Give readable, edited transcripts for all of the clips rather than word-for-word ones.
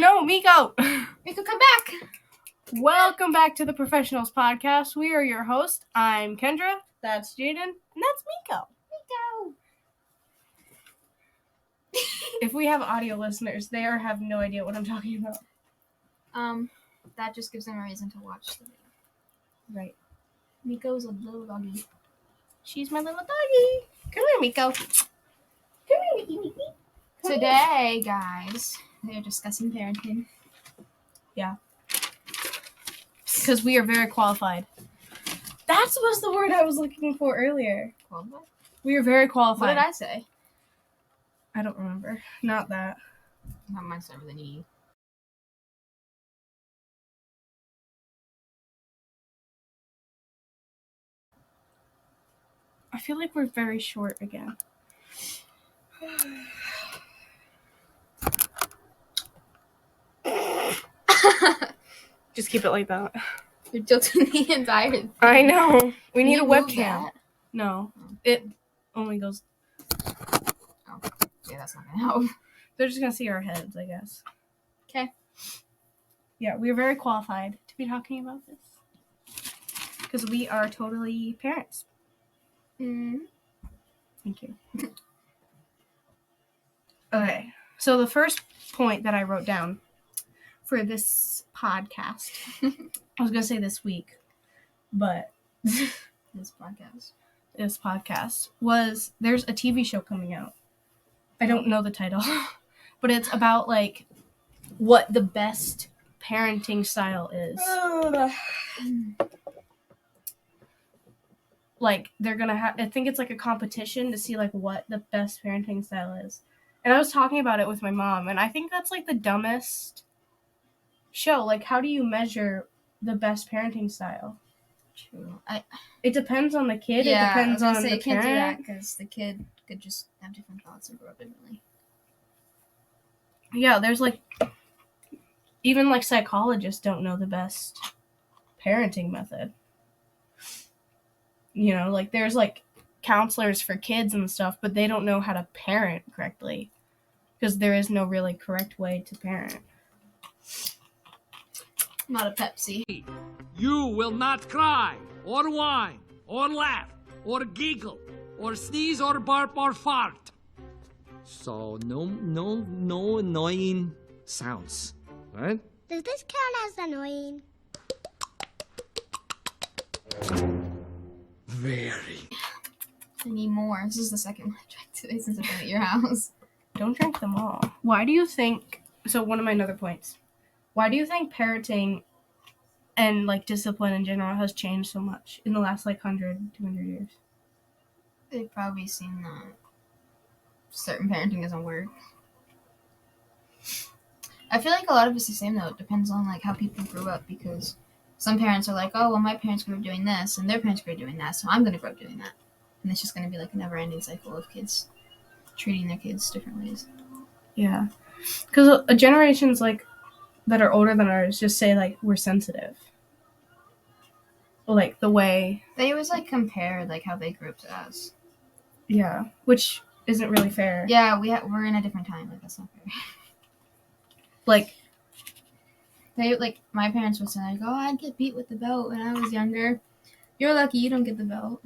No, Miko! Miko, come back! Welcome back to the Professionals Podcast. We are your host. I'm Kendra, that's Jaiden, and that's Miko. If we have audio listeners, they have no idea what I'm talking about. That just gives them a reason to watch the video. Right. Miko's a little doggy. She's my little doggy. Come here, Miko. Come here, Mickey. Today, guys, we are discussing parenting. Yeah. Because we are very qualified. That was the word I was looking for earlier. Qualified? We are very qualified. What did I say? I don't remember. Not that. Not mine started with an E. I feel like we're very short again. Just keep it like that. You're tilting the entire thing. I know. We need a webcam. That? No. It only goes... Oh. Yeah, that's not going to help. They're just going to see our heads, I guess. Okay. Yeah, we are very qualified to be talking about this. Because we are totally parents. Thank you. Okay. So the first point that I wrote down for this podcast, I was going to say this week, but This podcast was, there's a TV show coming out. I don't know the title, but it's about, like, what the best parenting style is. Like, they're going to have, I think it's, like, a competition to see, like, what the best parenting style is. And I was talking about it with my mom, and I think that's, like, the dumbest show. Like, how do you measure the best parenting style? True. It depends on the kid. Yeah, it depends on the you can't do that parent. because the kid could just have different thoughts and grow up differently. Yeah, there's, like, even, like, psychologists don't know the best parenting method. You know, like, there's, like, counselors for kids and stuff, but they don't know how to parent correctly. Because there is no really correct way to parent. Not a Pepsi. You will not cry, or whine, or laugh, or giggle, or sneeze, or burp, or fart. So no annoying sounds, right? Does this count as annoying? Very. I need more. This is the second one I drank today since I've been at your house. Don't drink them all. Why do you think... So one of my other points. Why do you think parenting and, like, discipline in general has changed so much in the last, like, 100, 200 years? They've probably seen that certain parenting doesn't work. I feel like a lot of it's the same, though. It depends on, like, how people grew up, because some parents are like, oh, well, my parents grew up doing this, and their parents grew up doing that, so I'm going to grow up doing that. And it's just going to be, like, a never-ending cycle of kids treating their kids different ways. Yeah. Because generations, like, that are older than ours just say, like, we're sensitive. Like, the way... They always, like, compare, like, how they grew up to us. Yeah. Which isn't really fair. Yeah, we're in a different time. Like, that's not fair. Like... They, like, my parents would say, like, oh, I'd get beat with the belt when I was younger. You're lucky you don't get the belt.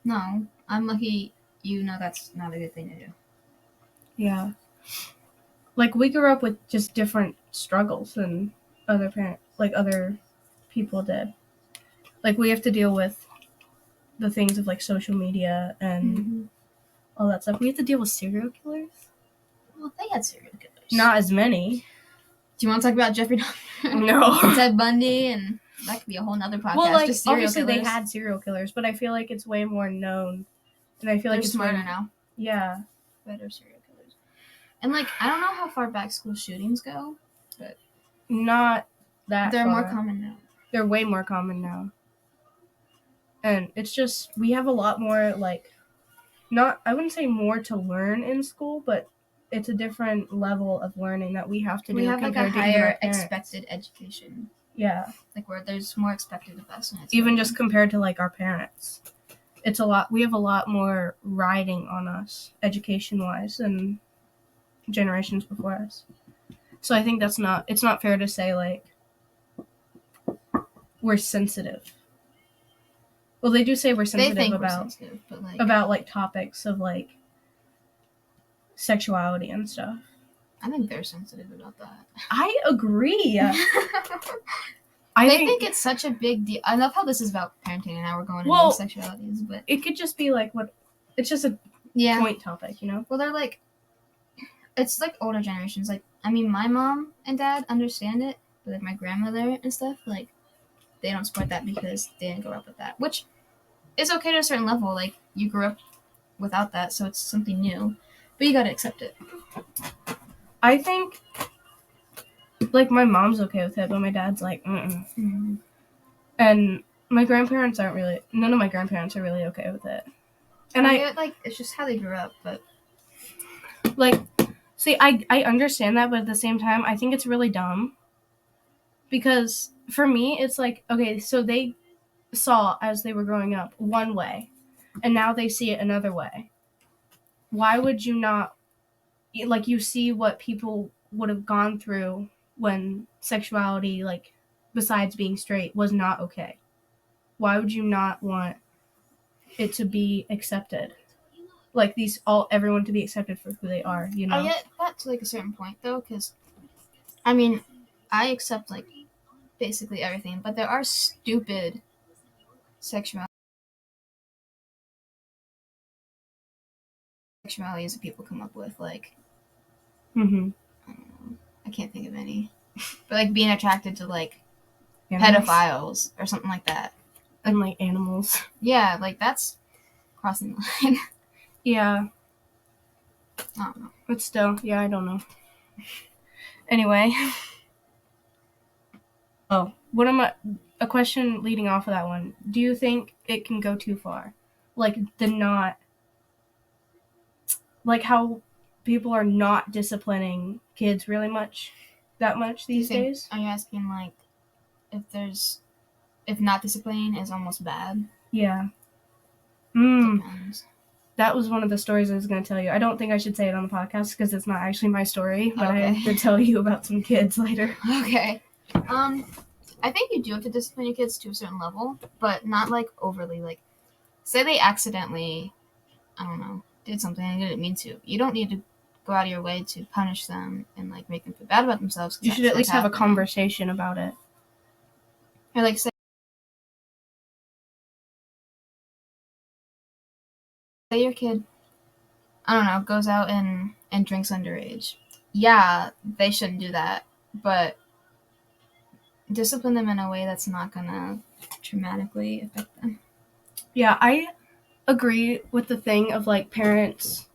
No, I'm lucky you know that's not a good thing to do. Yeah. Like, we grew up with just different struggles than other people did. Like, we have to deal with the things of, like, social media and all that stuff. We have to deal with serial killers. Well, they had serial killers. Not as many. Do you want to talk about Jeffrey Dahmer? No. And Ted Bundy, and that could be a whole nother podcast. Well, like, just serial obviously killers. they had serial killers, but I feel like it's way more known. And I feel like They're it's smarter now. Yeah. Better serial killers. And, like, I don't know how far back school shootings go, but... Not that They're far. more common now. They're way more common now. And it's just, we have a lot more, like, I wouldn't say more to learn in school, but it's a different level of learning that we have to do. We have, like, a compared to higher even our expected education. Yeah. Like, where there's more expected of us. And it's even just compared to, like, our parents. We have a lot more riding on us, education-wise, than generations before us. So I think it's not fair to say, like, we're sensitive. Well, they do say we're They sensitive think we're about sensitive, but like like topics of like sexuality and stuff. I think they're sensitive about that. I agree. They think it's such a big deal. I love how this is about parenting and now we're going into sexualities, but it could just be like it's just a point topic, you know? Well, they're like, it's like older generations. Like, I mean, my mom and dad understand it, but like my grandmother and stuff, like, they don't support that because they didn't grow up with that, which is okay to a certain level. Like, you grew up without that, so it's something new, but you gotta accept it. I think, like, my mom's okay with it, but my dad's like, Mm-hmm. And my grandparents aren't really, none of my grandparents are really okay with it. And I get, like, it's just how they grew up, but like, see, I understand that, but at the same time, I think it's really dumb. Because for me, it's like, okay, so they saw as they were growing up one way, and now they see it another way. Why would you not, like, you see what people would have gone through when sexuality, like, besides being straight, was not okay? Why would you not want it to be accepted? Like, everyone to be accepted for who they are, you know? I get that to like a certain point though, because I mean, I accept like basically everything, but there are stupid sexualities that people come up with, like, Mm-hmm. I don't know, I can't think of any, but like being attracted to like Animals. pedophiles or something like that, And like animals. Yeah, like that's crossing the line. Yeah. I don't know. But still, yeah, I don't know. Anyway. Oh, a question leading off of that one. Do you think it can go too far? Like, like how people are not disciplining kids really that much these days? Are you asking like if not disciplining is almost bad? Yeah. Depends. That was one of the stories I was going to tell you. I don't think I should say it on the podcast because it's not actually my story, but Okay. I have to tell you about some kids later. Okay. I think you do have to discipline your kids to a certain level, but not like overly. Like, say they accidentally, I don't know, did something they didn't mean to. You don't need to go out of your way to punish them and like make them feel bad about themselves. You should at least have a conversation about it. Or like say your kid, I don't know, goes out and drinks underage. Yeah, they shouldn't do that, but discipline them in a way that's not gonna traumatically affect them. Yeah, I agree with the thing of like parents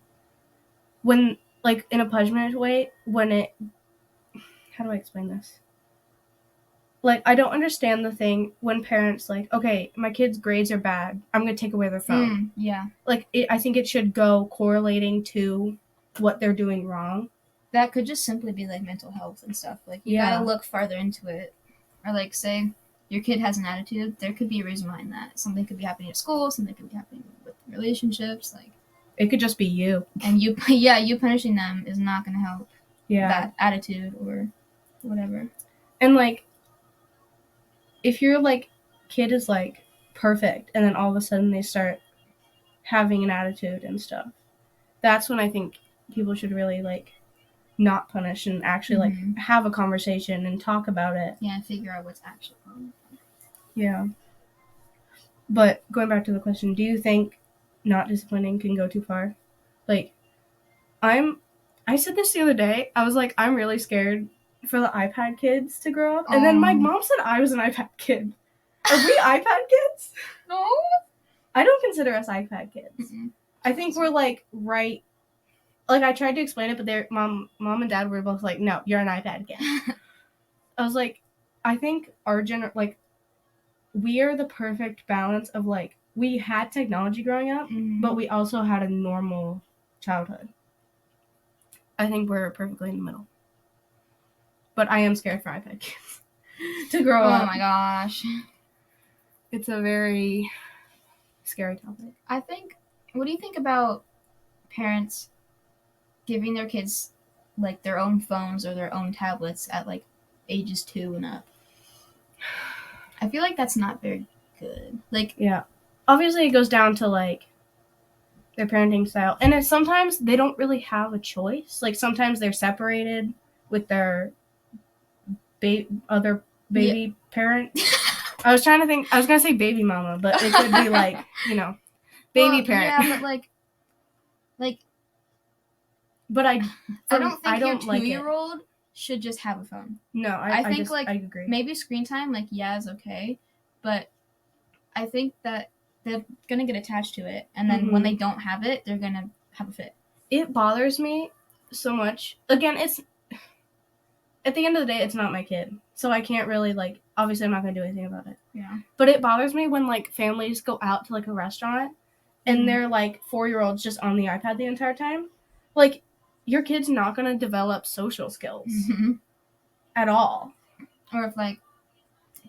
when, like, in a punishment way, how do I explain this? Like, I don't understand the thing when parents like, okay, my kid's grades are bad, I'm gonna take away their phone. Yeah. Like, I think it should go correlating to what they're doing wrong. That could just simply be like mental health and stuff. Like, you gotta look farther into it. Or like, say your kid has an attitude, there could be a reason behind that. Something could be happening at school, something could be happening with relationships, like it could just be you. And you punishing them is not gonna help that attitude or whatever. And like, if your like kid is like perfect and then all of a sudden they start having an attitude and stuff, that's when I think people should really like not punish and actually like have a conversation and talk about it. Yeah, and figure out what's actually wrong. Yeah. But going back to the question, do you think not disciplining can go too far? Like, I said this the other day. I was like, I'm really scared for the iPad kids to grow up. And then my mom said I was an iPad kid. Are we iPad kids? No. I don't consider us iPad kids. Mm-mm. I think we're like right. Like, I tried to explain it, but their mom and dad were both like, no, you're an iPad kid. I was like, I think our we are the perfect balance of like, we had technology growing up, but we also had a normal childhood. I think we're perfectly in the middle. But I am scared for iPad kids to grow up. Oh my gosh. It's a very scary topic. What do you think about parents giving their kids like their own phones or their own tablets at like ages 2 and up. I feel like that's not very good. Like, Yeah. Obviously, it goes down to, like, their parenting style. And it's sometimes they don't really have a choice. Like, sometimes they're separated with their other baby parent. I was going to say baby mama, but it could be, like, baby parent. Yeah, but, like, but I don't think your like 2-year-old should just have a phone. No, I think, like, I agree. Maybe screen time, like, yeah, is okay. But I think that they're going to get attached to it. And then when they don't have it, they're going to have a fit. It bothers me so much. Again, it's... At the end of the day, it's not my kid. So I can't really, like... Obviously, I'm not going to do anything about it. Yeah. But it bothers me when, like, families go out to, like, a restaurant and they're, like, 4-year-olds just on the iPad the entire time. Like, your kid's not going to develop social skills at all. Or if, like,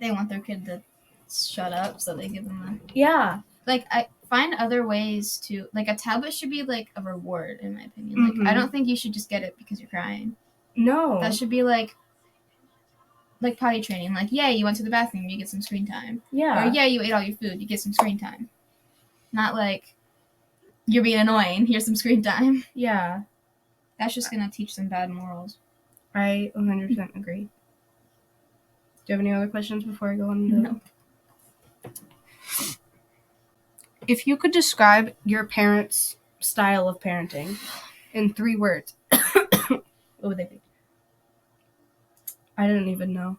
they want their kid to shut up, so they give them a... Yeah. Like, I find other ways to... Like, a tablet should be, like, a reward, in my opinion. Like, I don't think you should just get it because you're crying. No. That should be, like potty training. Like, yeah, you went to the bathroom, you get some screen time. Yeah. Or, yeah, you ate all your food, you get some screen time. Not, like, you're being annoying, here's some screen time. Yeah. That's just gonna teach them bad morals. I 100% agree. Do you have any other questions before I go on? No. If you could describe your parents' style of parenting in 3 words, what would they be? I don't even know.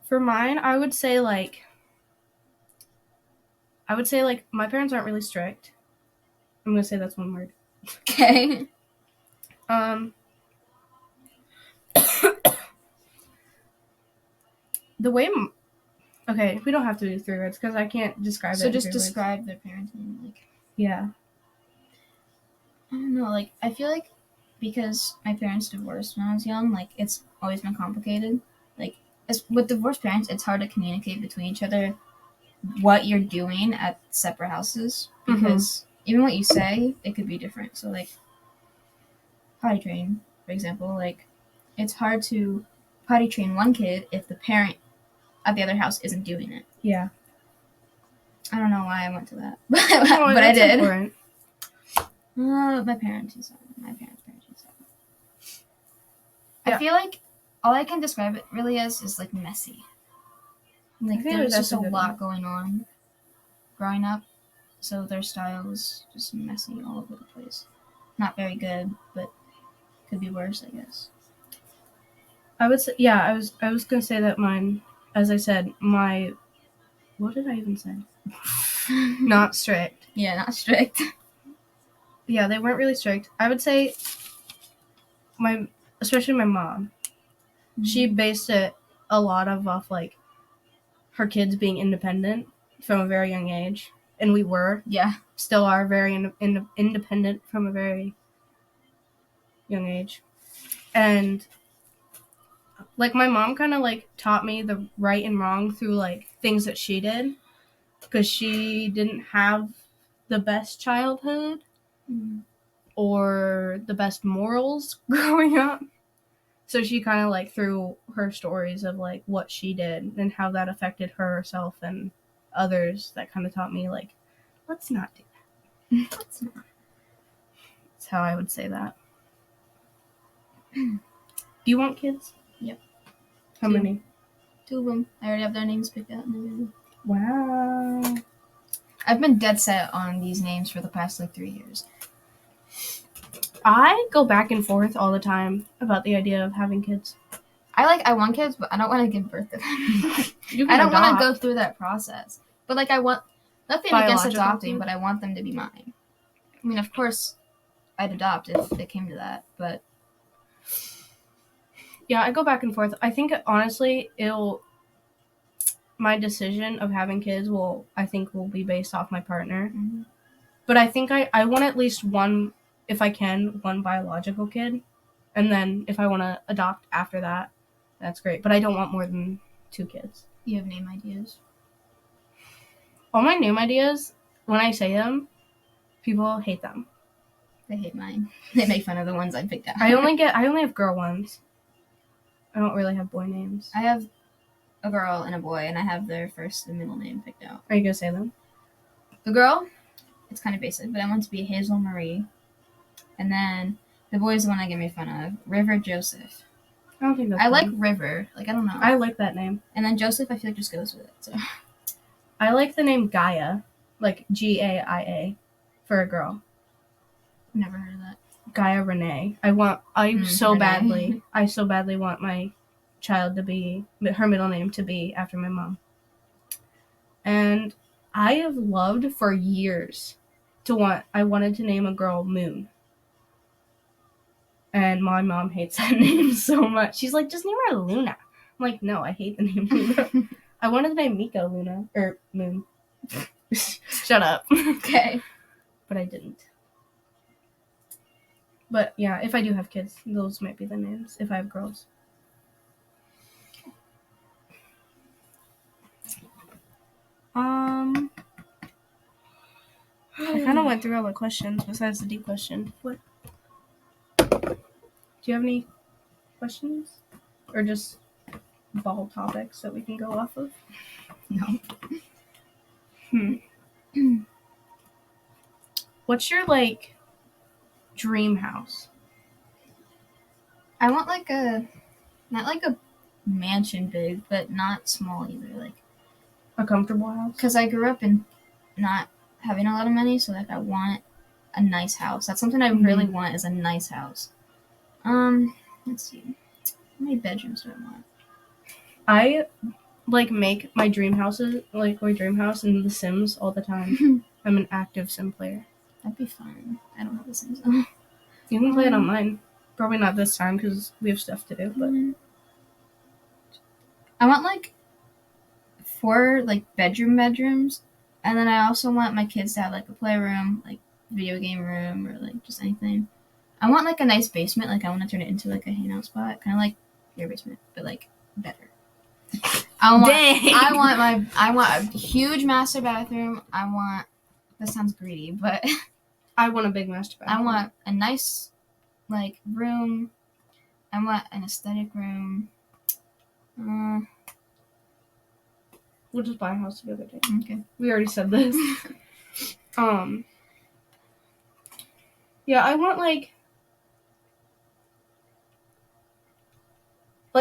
For mine, I would say, like, my parents aren't really strict. I'm going to say that's 1 word. Okay. The way... Okay, we don't have to do 3 words because I can't describe it. So just in 3 describe words. their parenting, like... Yeah. I don't know, like, I feel like because my parents divorced when I was young, like, it's always been complicated. Like, with divorced parents, it's hard to communicate between each other what you're doing at separate houses because even what you say, it could be different. So, like, potty train, for example, like, it's hard to potty train one kid if the parent at the other house isn't doing it. Yeah. I don't know why I went to that, but I did. Important. My parents' parenting style. Yeah. I feel like all I can describe it really as is, like, messy. Like, there's just a lot going on growing up, so their style is just messy all over the place. Not very good, but could be worse, I guess. I would say, yeah, I was gonna say that mine, as I said, what did I even say? Not strict. Yeah, not strict. Yeah, they weren't really strict. I would say especially my mom, she based it a lot off, like, her kids being independent from a very young age. And we were. Yeah. Still are very independent from a very young age. And, like, my mom kind of, like, taught me the right and wrong through, like, things that she did. Because she didn't have the best childhood or the best morals growing up. So she kind of, like, through her stories of, like, what she did and how that affected herself and others, that kind of taught me, like, let's not do that. Let's not. That's how I would say that. Do you want kids? Yep. How many? 2 of them. I already have their names picked out. Wow. I've been dead set on these names for the past, like, 3 years. I go back and forth all the time about the idea of having kids. I want kids, but I don't want to give birth to them. I don't want to go through that process. But, like, I want nothing against adopting, but I want them to be mine. I mean, of course, I'd adopt if it came to that, but... Yeah, I go back and forth. I think, honestly, my decision of having kids will be based off my partner. Mm-hmm. But I think I want at least one, if I can, one biological kid. And then if I want to adopt after that, that's great. But I don't want more than 2 kids. You have name ideas? All my name ideas, when I say them, people hate them. I hate mine. They make fun of the ones I picked out. I only have girl ones. I don't really have boy names. I have a girl and a boy, and I have their first and middle name picked out. Are you gonna say them? The girl, it's kind of basic, but I want it to be Hazel Marie. And then the boy is the one I get made fun of, River Joseph. I don't think that's I like fun. River. Like, I don't know. I like that name. And then Joseph, I feel like just goes with it. So I like the name Gaia, like Gaia, for a girl. never heard of that. Gaia Renee. I so Renee. badly want my child to be, her middle name to be after my mom. And I have loved for years I wanted to name a girl Moon. And my mom hates that name so much. She's like, just name her Luna. I'm like, no, I hate the name Luna. I wanted to name Miko Luna, or Moon. Shut up. Okay. But I didn't. But yeah, if I do have kids, those might be the names, if I have girls. I kind of went through all the questions besides the deep question. What? Do you have any questions? Or just ball topics that we can go off of? No. What's your, dream house? I want not like a mansion big, but not small either. Like, A comfortable house? because I grew up in not having a lot of money, so I want a nice house. That's something I really want, is a nice house. Let's see. How many bedrooms do I want? I make my dream houses, my dream house in The Sims all the time. I'm an active Sim player. That'd be fun. I don't have the Sims though. You can play it online. Probably not this time because we have stuff to do, but I want 4 bedrooms, and then I also want my kids to have a playroom, video game room, or just anything. I want a nice basement. I want to turn it into a hangout spot, kind of like your basement, but better. I want a huge master bathroom. That sounds greedy, but I want a big master bathroom. I want a nice room. I want an aesthetic room. We'll just buy a house together, Jay. Okay. We already said this. Yeah, I want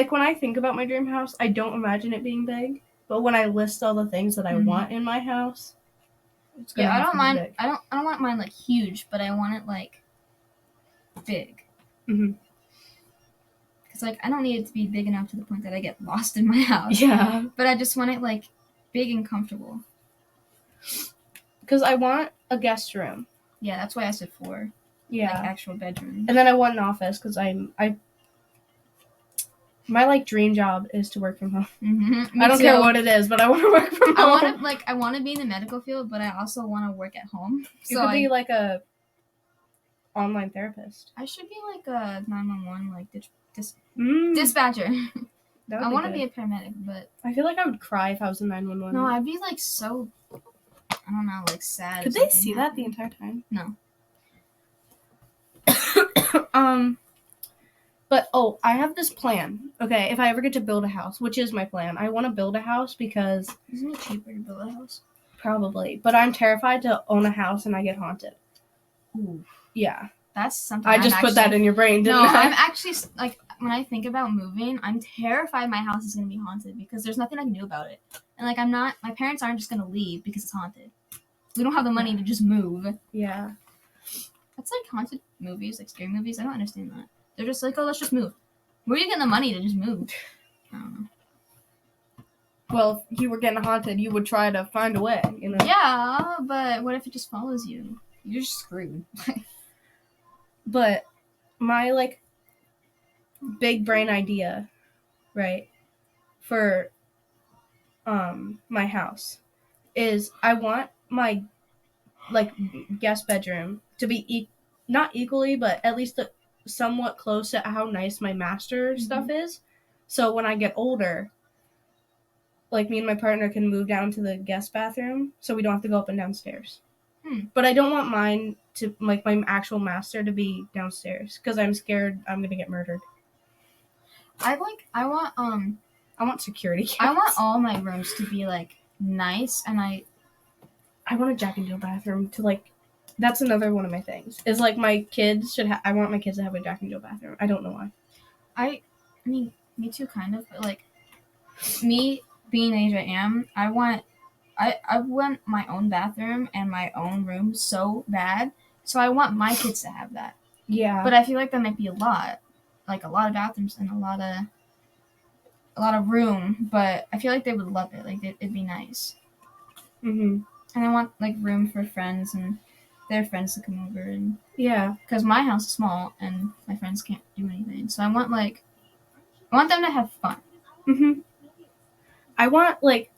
when I think about my dream house, I don't imagine it being big. But when I list all the things that I want in my house, it's gonna I have don't to be mind. big. I don't want mine huge, but I want it big. Mhm. Because I don't need it to be big enough to the point that I get lost in my house. Yeah. But I just want it big and comfortable. Because I want a guest room. Yeah, that's why I said 4. Yeah. Actual bedroom. And then I want an office because my dream job is to work from home. Mm-hmm. I don't care what it is, but I want to work from home. I want to be in the medical field, but I also want to work at home. You could be a online therapist. I should be a 911 Dispatcher. dispatcher. I want to be a paramedic, but I feel like I would cry if I was a 911. no, I'd be so, I don't know, sad. Could they see that the entire time? No. But I have this plan. Okay, if I ever get to build a house, which is my plan, I want to build a house because isn't it cheaper to build a house? Probably, but I'm terrified to own a house and I get haunted. Ooh. Yeah. That's something I just put that in your brain, didn't I? No, I'm actually, when I think about moving, I'm terrified my house is going to be haunted because there's nothing I can do about it. And, my parents aren't just going to leave because it's haunted. We don't have the money to just move. Yeah. That's haunted movies, scary movies. I don't understand that. They're just oh, let's just move. Where are you getting the money to just move? I don't know. Well, if you were getting haunted, you would try to find a way, Yeah, but what if it just follows you? You're just screwed. But my, big brain idea, right, for, my house is I want my, guest bedroom to be not equally, but at least somewhat close to how nice my master stuff is. So when I get older, me and my partner can move down to the guest bathroom so we don't have to go up and down stairs. But I don't want mine to, like, my actual master to be downstairs because I'm scared I'm gonna get murdered. I want security cameras. I want all my rooms to be like nice, and I want a Jack and Jill bathroom to, like, that's another one of my things. Is, like, my kids should I want my kids to have a Jack and Jill bathroom. I don't know why. I mean, me too, kind of, but like me being the age I am, I want my own bathroom and my own room so bad. So I want my kids to have that. Yeah. But I feel like that might be a lot. Like a lot of bathrooms and a lot of room, but I feel like they would love it. Like it'd be nice. Mhm. And I want like room for friends and their friends to come over, and Yeah. because my house is small and my friends can't do anything. So I want them to have fun. Mhm. I want, like,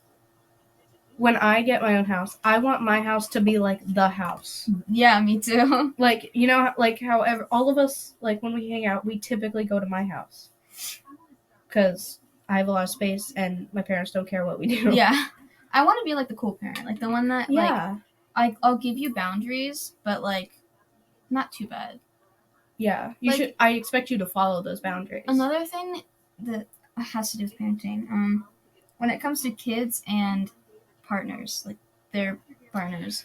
when I get my own house, I want my house to be like the house. Yeah, me too. Like, you know, like, however, all of us, like, when we hang out, we typically go to my house. Because I have a lot of space and my parents don't care what we do. Yeah. I want to be like the cool parent. Like the one that, Yeah. like, I'll give you boundaries, but, like, not too bad. Yeah. Like, I expect you to follow those boundaries. Another thing that has to do with parenting, when it comes to kids and partners, like, their partners,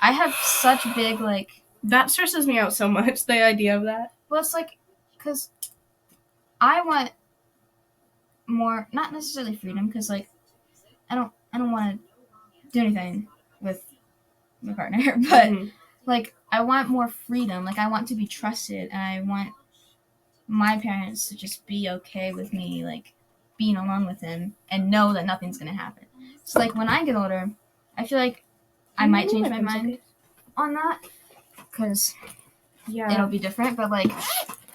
I have such big, like... That stresses me out so much, the idea of that. Well, it's like, because I want more, not necessarily freedom, because, like, I don't want to do anything with my partner, but, like, I want more freedom. Like, I want to be trusted, and I want my parents to just be okay with me, like, being alone with him and know that nothing's going to happen. So, like, when I get older, I feel like I might change my mind on that, because it'll be different. But, like,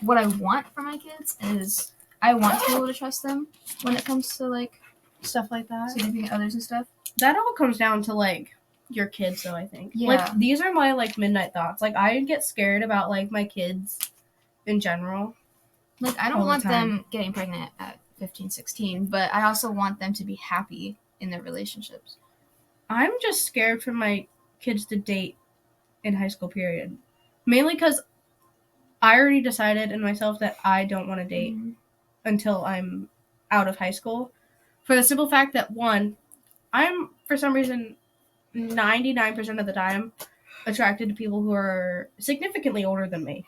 what I want for my kids is I want to be able to trust them when it comes to, like, stuff like that. significant others and stuff. That all comes down to, like, your kids, though, I think. Yeah. Like, these are my, like, midnight thoughts. Like, I get scared about, like, my kids in general. Like, I don't want them getting pregnant at 15, 16, but I also want them to be happy in their relationships. I'm just scared for my kids to date in high school, period. Mainly because I already decided in myself that I don't want to date until I'm out of high school. For the simple fact that, one, I'm, for some reason, 99% of the time attracted to people who are significantly older than me.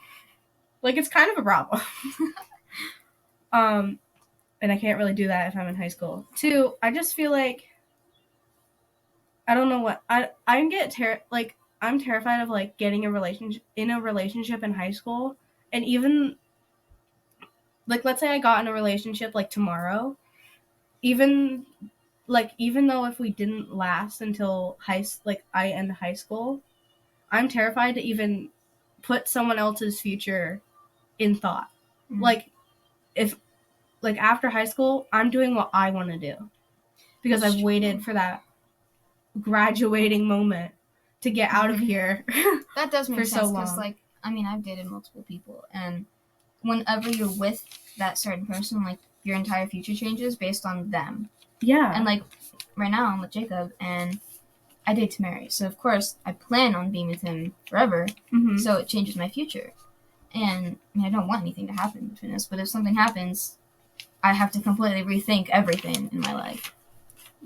Like, it's kind of a problem. And I can't really do that if I'm in high school. Two, I just feel like, I don't know what, I'm terrified of, like, getting a relationship in high school. And even, like, let's say I got in a relationship, like, tomorrow, even though if we didn't last until I end high school, I'm terrified to even put someone else's future in thought. Like, if, like, after high school, I'm doing what I want to do. Because I've waited for that graduating moment to get out of here. That does make for sense, so long. because, like, I mean, I've dated multiple people, and whenever you're with that certain person, like, your entire future changes based on them. Yeah. And, like, right now I'm with Jacob, and I date to marry. So, of course, I plan on being with him forever, so it changes my future. And, I mean, I don't want anything to happen between us, but if something happens, I have to completely rethink everything in my life.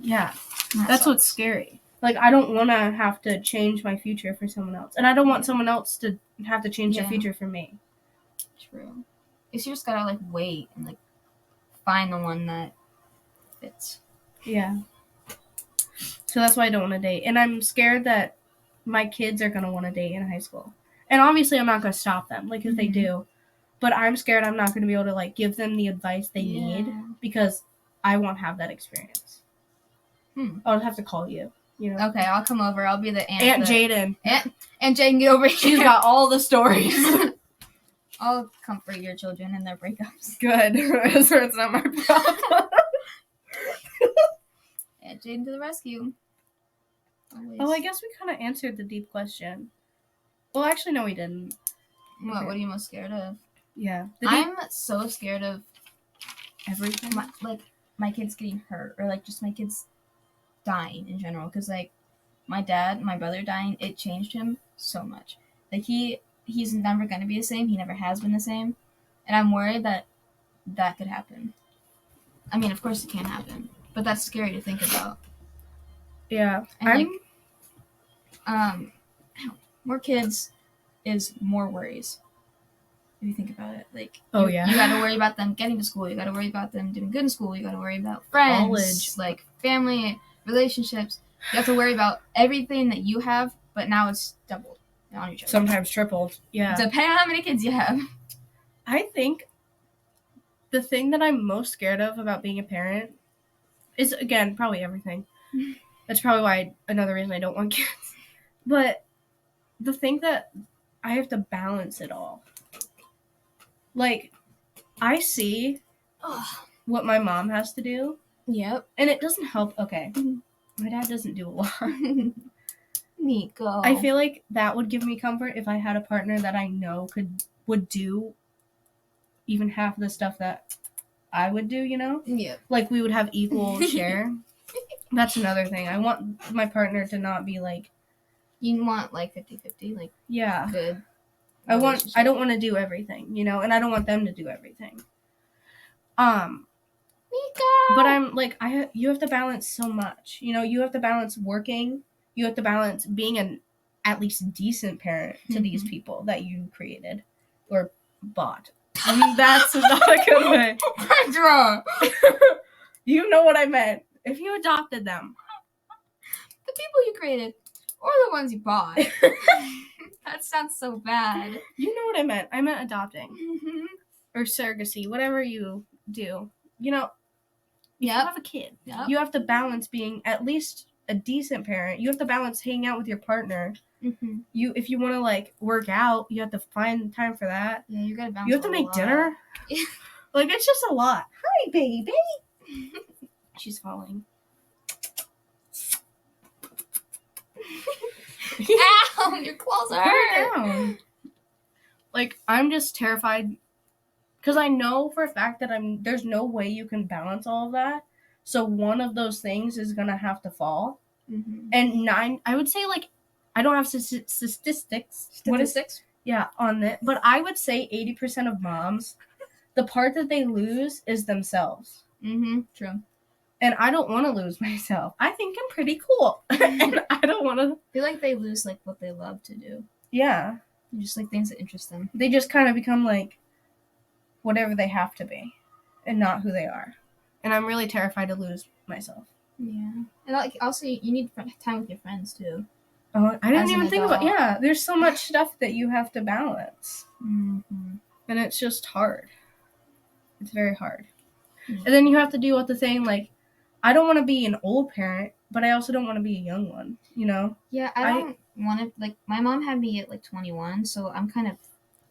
Yeah. That's what's scary. Like, I don't want to have to change my future for someone else. And I don't want someone else to have to change their future for me. True. You just gotta, like, wait and, like, find the one that fits. Yeah. So that's why I don't want to date. And I'm scared that my kids are going to want to date in high school. And obviously I'm not going to stop them, like, if they do. But I'm scared I'm not going to be able to, like, give them the advice they need because I won't have that experience. I'll have to call you. You know? Okay, I'll come over. I'll be the aunt. Aunt Jaiden. Aunt Jaiden, get over here. She's got all the stories. I'll comfort your children in their breakups. Good. So it's not my problem. Aunt Jaiden to the rescue. Always. Oh, I guess we kind of answered the deep question. Well, actually, no, we didn't. What are you most scared of? Yeah. I'm so scared of everything. My kids getting hurt, or, like, just my kids dying in general. Because, like, my brother dying, it changed him so much. Like he's never gonna be the same. He never has been the same, and I'm worried that that could happen. I mean, of course it can happen, but that's scary to think about. Yeah. And more kids is more worries. If you think about it, like, you got to worry about them getting to school. You got to worry about them doing good in school. You got to worry about friends, college, like family, relationships. You have to worry about everything that you have, but now it's doubled on your children. Sometimes tripled. Yeah. Depending on how many kids you have. I think the thing that I'm most scared of about being a parent is, again, probably everything. That's probably another reason I don't want kids. But the thing that I have to balance it all. Like, I see what my mom has to do. Yep. And it doesn't help. Okay. My dad doesn't do a lot. Nico. I feel like that would give me comfort if I had a partner that I know would do even half the stuff that I would do, you know? Yeah. Like, we would have equal share. That's another thing. I want my partner to not be like... You want, like, 50-50, like, yeah. good. I don't want to do everything, you know? And I don't want them to do everything. Nico! But I'm, like, you have to balance so much. You know, you have to balance working. You have to balance being an at least decent parent to these people that you created. Or bought. That's not a good way. Kendra! You know what I meant. If you adopted them. The people you created, or the ones you bought. That sounds so bad. You know what I meant. I meant adopting. Or surrogacy, whatever you do. You know, you have a kid. Yep. You have to balance being at least a decent parent. You have to balance hanging out with your partner. Mm-hmm. If you want to, like, work out, you have to find time for that. Yeah, you gotta balance. You have to make dinner. Like, it's just a lot. Hi, baby. She's falling. Ow, your claws are hurt. Down. Like, I'm just terrified because I know for a fact that there's no way you can balance all of that. So one of those things is gonna have to fall. Mm-hmm. And I would say, like, I don't have statistics. Yeah, on it. But I would say 80% of moms, the part that they lose is themselves. Mm-hmm. True. And I don't want to lose myself. I think I'm pretty cool. And I don't want to... I feel like they lose, like, what they love to do. Yeah. Just, like, things that interest them. They just kind of become, like, whatever they have to be. And not who they are. And I'm really terrified to lose myself. Yeah. And, like, also, you need time with your friends, too. Oh, I didn't even think about... Yeah, there's so much stuff that you have to balance. Mm-hmm. And it's just hard. It's very hard. Mm-hmm. And then you have to deal with the thing, like, I don't want to be an old parent, but I also don't want to be a young one, you know? Yeah, I don't want to, like, my mom had me at, like, 21, so I'm kind of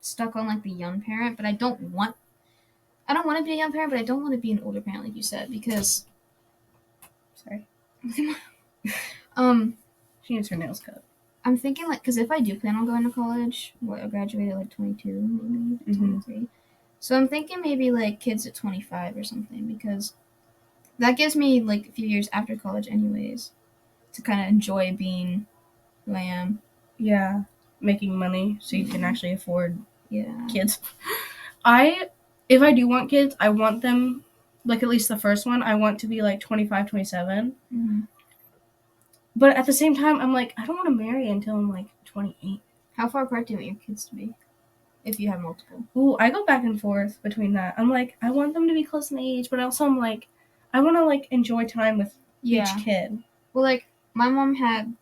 stuck on, like, the young parent, but I don't want to be a young parent, but I don't want to be an older parent, like you said, because... Sorry. She needs her nails cut. I'm thinking, like, because if I do plan on going to college, I'll graduate at, like, 22, maybe, 23. So I'm thinking maybe, like, kids at 25 or something, because... That gives me, like, a few years after college anyways to kind of enjoy being who I am. Yeah. Making money so you can actually afford kids. If I do want kids, I want them, like, at least the first one, I want to be, like, 25, 27. Mm-hmm. But at the same time, I'm like, I don't want to marry until I'm, like, 28. How far apart do you want your kids to be? If you have multiple. Ooh, I go back and forth between that. I'm like, I want them to be close in age, but also I'm like, I want to, like, enjoy time with each kid. Well, like, my mom had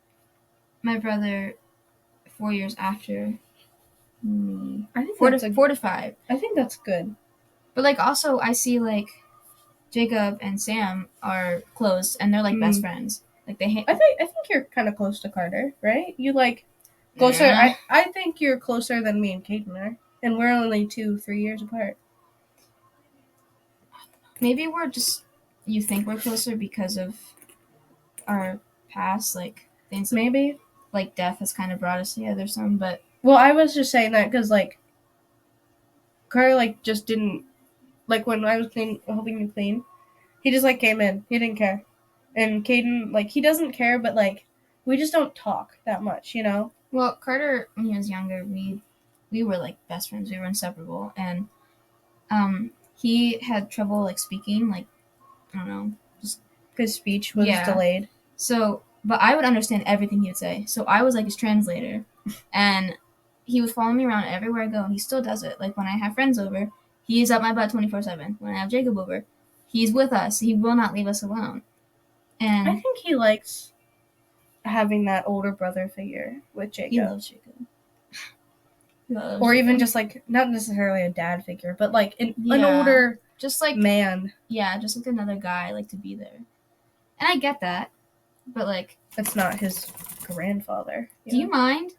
my brother 4 years after me. I think 4 to 5. I think that's good. But, like, also, I see, like, Jacob and Sam are close, and they're, like, best friends. Like, they I think you're kind of close to Carter, right? You, like, closer. Yeah. I think you're closer than me and Caden are. And we're only 2-3 years apart. Maybe we're just... You think we're closer because of our past, like, things. Maybe. Like, death has kind of brought us together some, but... Well, I was just saying that because, like, Carter, like, just didn't... Like, when I was helping you clean, he just, like, came in. He didn't care. And Caden, like, he doesn't care, but, like, We just don't talk that much, you know? Well, Carter, when he was younger, we were like best friends. We were inseparable, and he had trouble like speaking, like I don't know, just His speech was delayed. So, but I would understand everything he would say. So I was like his translator, and he would follow me around everywhere I go. He still does it. Like when I have friends over, he's up my butt 24/7. When I have Jacob over, he's with us. He will not leave us alone. And I think he likes having that older brother figure with Jacob. he loves Jacob. Or even just like not necessarily a dad figure, but like an older just like man. Yeah, just like another guy like to be there. And I get that, but like it's not his grandfather. Do you mind?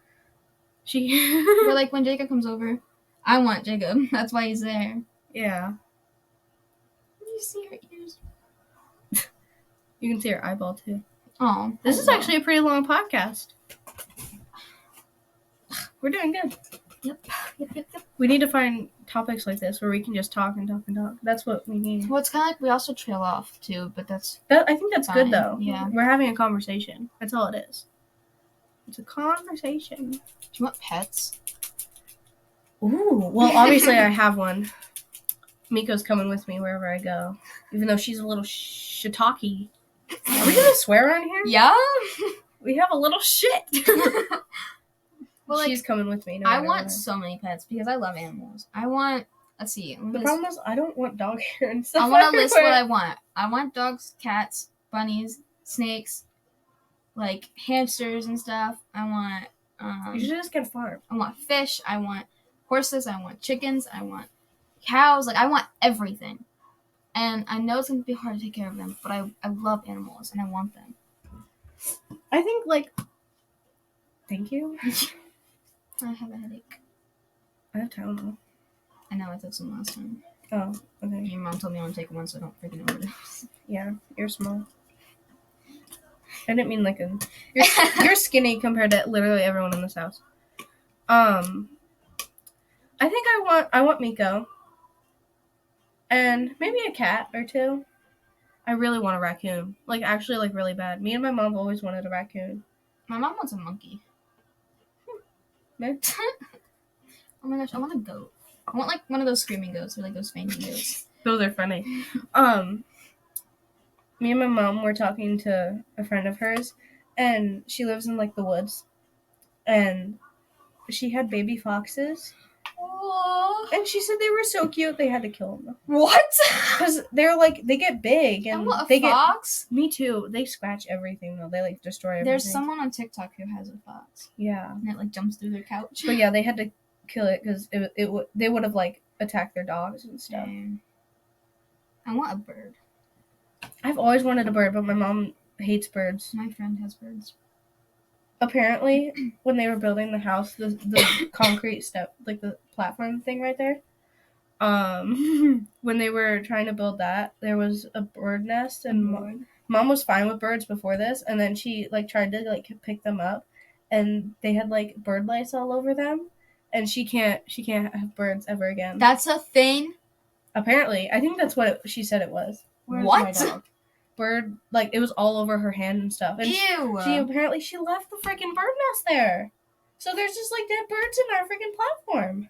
But like when Jacob comes over, I want Jacob. That's why he's there. Yeah. You see her ears. You can see her eyeball too. Oh, this is actually a pretty long podcast. We're doing good. Yep. We need to find topics like this where we can just talk and talk and talk. That's what we need. Well, it's kind of like we also trail off too, but I think that's fine. good though. Yeah. We're having a conversation. That's all it is. It's a conversation. Do you want pets? Ooh, well, obviously I have one. Miko's coming with me wherever I go, even though she's a little shiitake. Are we gonna swear on here? Yeah. We have a little shit. Well, she's coming with me. No I want so many pets because I love animals. I want. Let's see. The problem is I don't want dog hair and stuff. I want to list what I want. I want dogs, cats, bunnies, snakes, like hamsters and stuff. I want. You should just get a farm. I want fish. I want horses. I want chickens. I want cows. Like I want everything. And I know it's gonna be hard to take care of them, but I love animals and I want them. I think like. Thank you. I have a headache. I have Tylenol. I know I took some last time. Oh, okay. Your mom told me I want to take one so I don't freaking overdose. Yeah, you're small. I didn't mean like a. You're skinny compared to literally everyone in this house. I think I want Miko. And maybe a cat or two. I really want a raccoon. Like actually like really bad. Me and my mom always wanted a raccoon. My mom wants a monkey. Oh my gosh, I want a goat. I want like one of those screaming goats or like those fainting goats. Those are funny. Me and my mom were talking to a friend of hers, and she lives in like the woods, and she had baby foxes. Aww. And she said they were so cute they had to kill them. What? Because they're like they get big and they fox? Me too. They scratch everything though. They like destroy everything. There's someone on TikTok who has a fox. Yeah. And it like jumps through their couch. But yeah, they had to kill it because they would have like attacked their dogs and stuff. Dang. I want a bird. I've always wanted a bird, but my mom hates birds. My friend has birds. Apparently, when they were building the house, the concrete step, like the platform thing right there, when they were trying to build that, there was a bird nest, and mom was fine with birds before this, and then she like tried to like pick them up, and they had like bird lice all over them, and she can't have birds ever again. That's a thing? Apparently, I think that's what she said it was. Where's my dog? Bird, like it was all over her hand and stuff. And Ew. She left the freaking bird nest there. So there's just like dead birds in our freaking platform.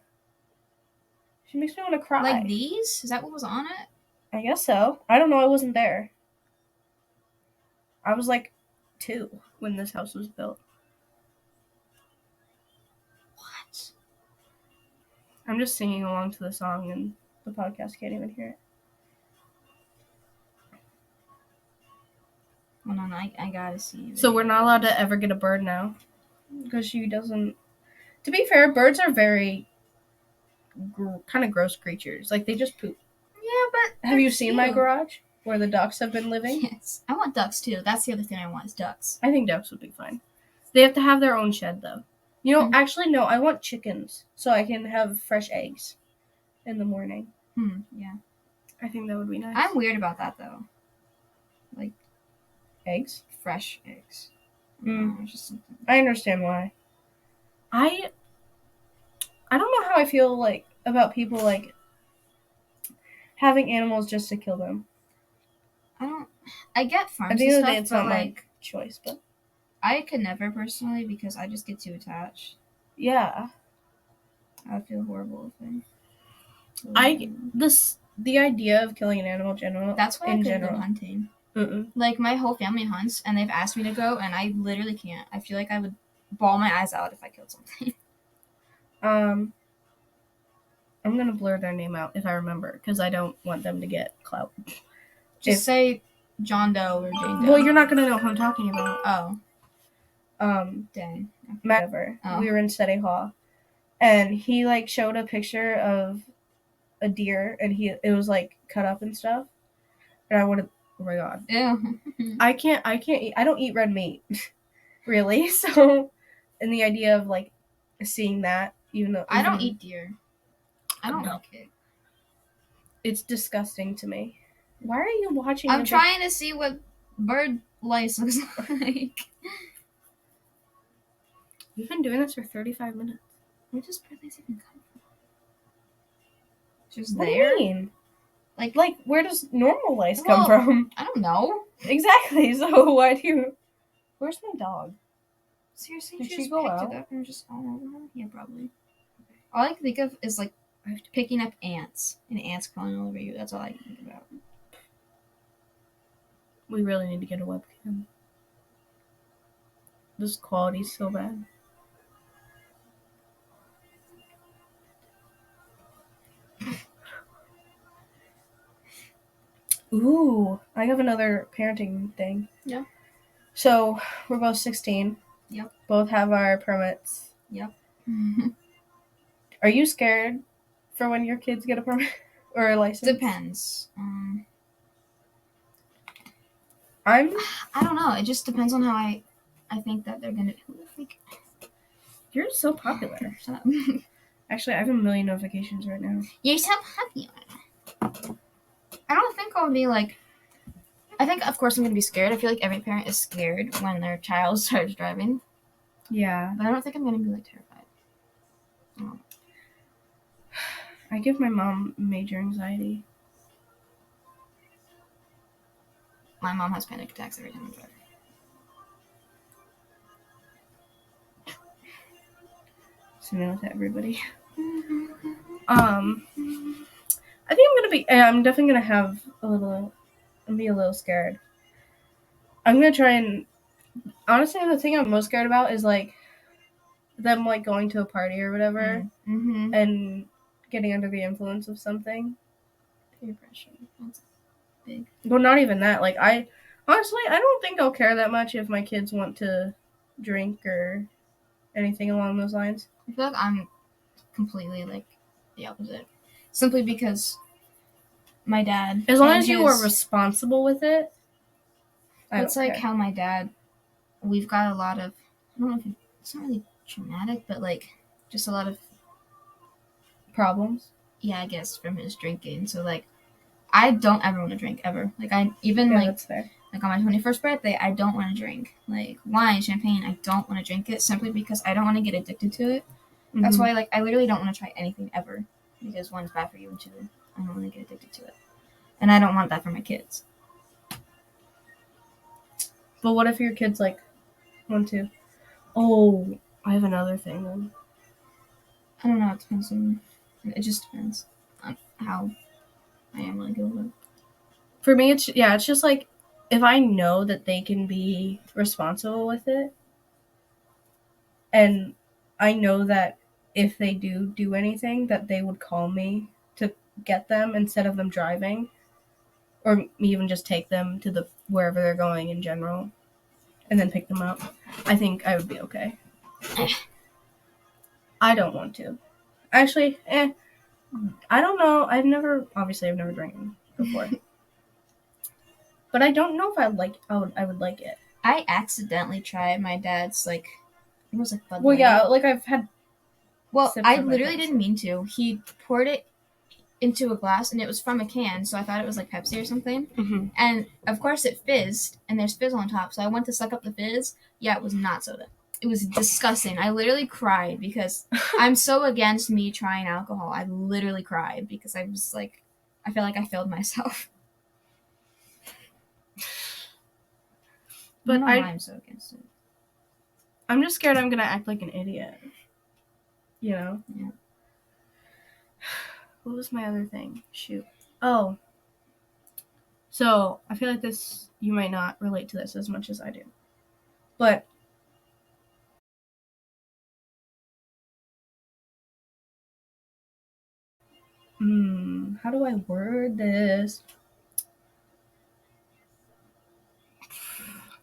She makes me want to cry. Like these? Is that what was on it? I guess so. I don't know. I wasn't there. I was like 2 when this house was built. What? I'm just singing along to the song and the podcast can't even hear it. Hold on, I gotta see. So we're not allowed to ever get a bird now. Because she doesn't... To be fair, birds are very kind of gross creatures. Like, they just poop. Yeah, but... Have you seen my garage? Where the ducks have been living? Yes. I want ducks, too. That's the other thing I want, is ducks. I think ducks would be fine. They have to have their own shed, though. You know, actually, no. I want chickens. So I can have fresh eggs in the morning. Yeah. I think that would be nice. I'm weird about that, though. Like... Eggs? Fresh eggs. Just something. I understand why. I don't know how I feel like about people like having animals just to kill them. I get farms At the end and of the day, stuff, it's but not like my choice, but I could never personally because I just get too attached. Yeah. I would feel horrible if The idea of killing an animal That's why I in couldn't go general. hunting. Mm-mm. Like, my whole family hunts, and they've asked me to go, and I literally can't. I feel like I would bawl my eyes out if I killed something. I'm gonna blur their name out if I remember, because I don't want them to get clout. Just say John Doe or Jane Doe. Well, you're not gonna know who I'm talking about. Oh, dang. Whatever. Oh. We were in Steady Hall, and he like showed a picture of a deer, and it was like cut up and stuff, and I would have. Oh my god. Ew. I can't eat. I don't eat red meat, really. So, and the idea of like seeing that, even though I don't eat deer. I don't No. like it. It's disgusting to me. Why are you watching? I'm trying to see what bird lice looks like. We've been doing this for 35 minutes. Where does bird lice even come from? Just What there? do you mean? Like, where does normal lice come Well- from? I don't know. Exactly. So why do you? Where's my dog? Seriously, Did she she just go picked out? it up and just all over her? Yeah, probably. All I can think of is like picking up ants and ants crawling all over you. That's all I can think about. We really need to get a webcam. This quality's so bad. Ooh, I have another parenting thing. Yeah. So, we're both 16. Yep. Both have our permits. Yep. Are you scared for when your kids get a permit or a license? Depends. I don't know. It just depends on how I think that they're gonna. Who the freak? You're so popular. Shut up. Actually, I have a million notifications right now. You're so popular. I don't think I'll be like. I think, of course, I'm gonna be scared. I feel like every parent is scared when their child starts driving, Yeah. but I don't think I'm gonna be like terrified. I give my mom major anxiety. My mom has panic attacks every time I drive. Sending it to everybody. I think I'm definitely gonna have be a little scared. I'm gonna try and, honestly, the thing I'm most scared about is like them like going to a party or whatever Mm-hmm. and getting under the influence of something. Peer pressure. That's big. Well, not even that. Like, I don't think I'll care that much if my kids want to drink or anything along those lines. I feel like I'm completely like the opposite. Simply because my dad. As long and as you are responsible with it. It's like care. how my dad. We've got a lot of. I don't know if it's not really traumatic, but like just a lot of Problems. Yeah, I guess from his drinking. So like, I don't ever want to drink ever. Like I even Yeah, like that's fair. like on my 21st birthday, I don't want to drink like wine, champagne. I don't want to drink it simply because I don't want to get addicted to it. That's Mhm. why like I literally don't want to try anything ever because one, it's bad for you, and two, I don't want to get addicted to it, and I don't want that for my kids. But what if your kids like want to? Oh, I have another thing then. I don't know. It depends on. It just depends on how I am when I go with. For me, it's just like if I know that they can be responsible with it, and I know that if they do anything, that they would call me to get them instead of them driving, or even just take them to the wherever they're going in general, and then pick them up. I think I would be okay. I don't want to. Actually, I don't know. I've never drank before. But I don't know if I would like it. I accidentally tried my dad's like it was like Bud Well, Light. yeah, like I've had. Well, sips I of my literally Pepsi. didn't mean to. He poured it into a glass, and it was from a can, so I thought it was like Pepsi or something. Mm-hmm. And of course, it fizzed, and there's fizz on top. So I went to suck up the fizz. Yeah, it was not soda. It was disgusting. I literally cried because I'm so against me trying alcohol. I literally cried because I was like, I feel like I failed myself. But I don't know why I'm so against it. I'm just scared I'm gonna act like an idiot. You know? Yeah. What was my other thing? Shoot. Oh. So, I feel like you might not relate to this as much as I do. But how do I word this?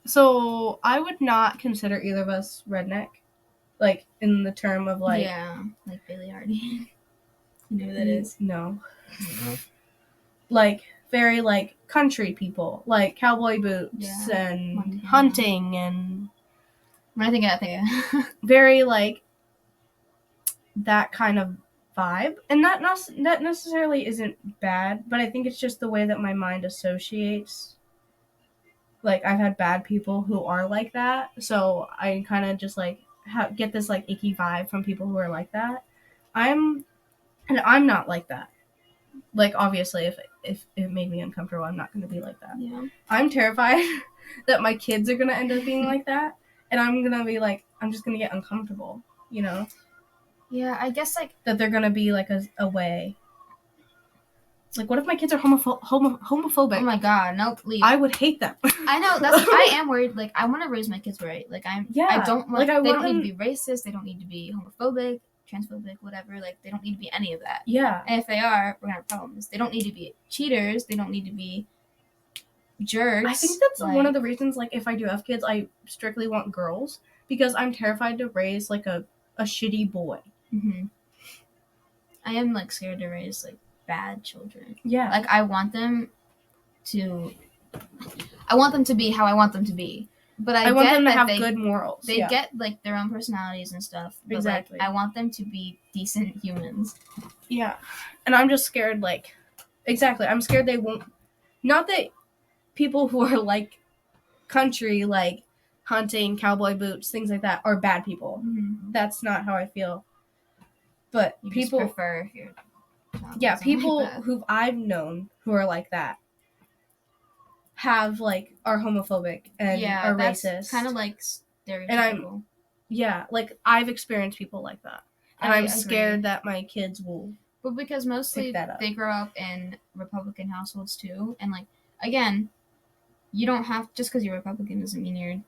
So, I would not consider either of us redneck. Like, in the term of, like... Yeah, like Bailey Hardy. You know who that is? No. Like, very, like, country people. Like, cowboy boots and Montana. hunting and... When I think of that, very, like, that kind of vibe. And that necessarily isn't bad, but I think it's just the way that my mind associates. Like, I've had bad people who are like that, so I kind of just, like, get this, like, icky vibe from people who are like that. I'm not like that. Like, obviously, if it made me uncomfortable, I'm not going to be like that. Yeah. I'm terrified that my kids are going to end up being like that, and I'm going to be, like, I'm just going to get uncomfortable, you know? Yeah, I guess, like... That they're going to be, like, a way. Like, what if my kids are homophobic? Oh my god, nope, leave. I would hate them. I know, I am worried. Like, I want to raise my kids right. Like, I don't want... Like, they don't need to be racist, they don't need to be homophobic, transphobic, whatever. Like, they don't need to be any of that. Yeah. And if they are, we're gonna have problems. They don't need to be cheaters. They don't need to be jerks. I think that's one of the reasons, like, if I do have kids, I strictly want girls. Because I'm terrified to raise, like, a shitty boy. Mm-hmm. I am, like, scared to raise, like, bad children. Yeah. Like, I want them to be how I want them to be. But I want get them to that have good morals. They get, like, their own personalities and stuff. But, exactly. like, I want them to be decent humans. Yeah. And I'm just scared, like... Exactly. I'm scared they won't... Not that people who are, like, country, like, hunting, cowboy boots, things like that, are bad people. Mm-hmm. That's not how I feel. But you people... just prefer if you're... Yeah, people who I've known who are like that have, like, are homophobic and are racist. Kind of like stereotypical. And like, I've experienced people like that. And I'm scared that my kids will But because mostly they grow up in Republican households too. And, like, again, you don't have... Just because you're Republican doesn't mean you're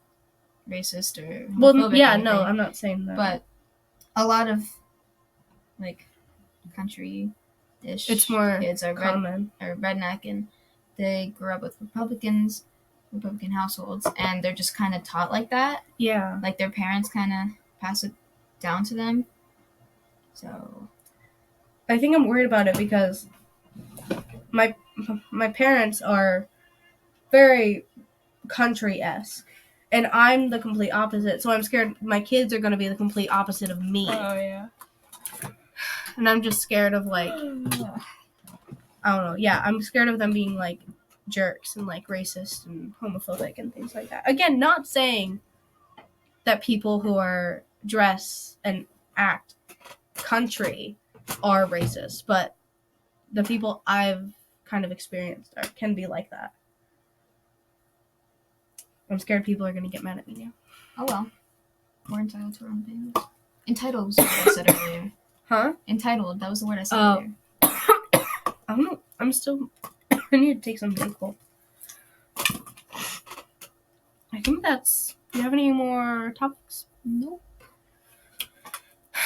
racist or homophobic. Well, yeah, no, I'm not saying that. But a lot of, like, country-ish it's more kids are common. Redneck, and they grew up with Republican households, and they're just kind of taught like that. Yeah. Like, their parents kind of pass it down to them. So... I think I'm worried about it because my parents are very country-esque, and I'm the complete opposite, so I'm scared my kids are going to be the complete opposite of me. Oh, yeah. And I'm just scared of, like, I don't know, yeah, I'm scared of them being, like, jerks and, like, racist and homophobic and things like that. Again, not saying that people who are dress and act country are racist, but the people I've kind of experienced can be like that. I'm scared people are going to get mad at me now. Oh, well. We're entitled to our own opinions. Entitled was what I said earlier. Huh? Entitled, that was the word I said earlier. I don't know. I'm still... I need to take some Dayquil. I think that's... Do you have any more topics? Nope. I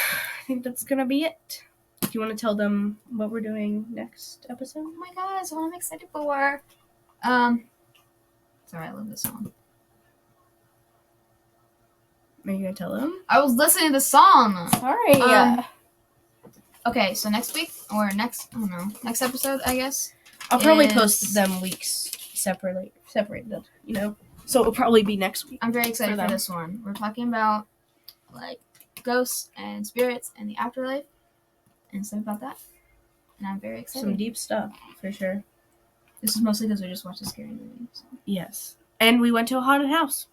think that's going to be it. Do you want to tell them what we're doing next episode? Oh my god, that's what I'm excited for. Sorry, I love this song. Are you going to tell them? I was listening to the song. Sorry. Okay, so next week, or next episode, I guess. I'll probably post them weeks separated, you know? So it'll probably be next week. I'm very excited for this one. We're talking about, like, ghosts and spirits and the afterlife and stuff about that. And I'm very excited. Some deep stuff, for sure. This is mostly because we just watched a scary movie. So. Yes. And we went to a haunted house.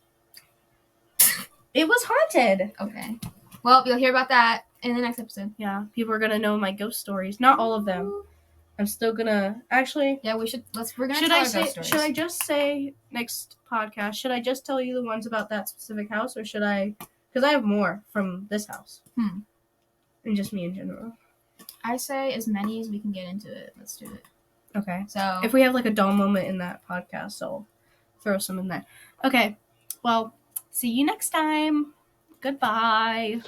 It was haunted. Okay. Well, you'll hear about that in the next episode. Yeah, people are gonna know my ghost stories. Not all of them. I'm still gonna actually. Yeah, we're gonna tell our ghost stories. Should I just say next podcast? Should I just tell you the ones about that specific house, or should I? Because I have more from this house. Hmm. And just me in general. I say as many as we can get into it. Let's do it. Okay. So If we have like a dull moment in that podcast, I'll throw some in there. Okay. Well, see you next time. Goodbye.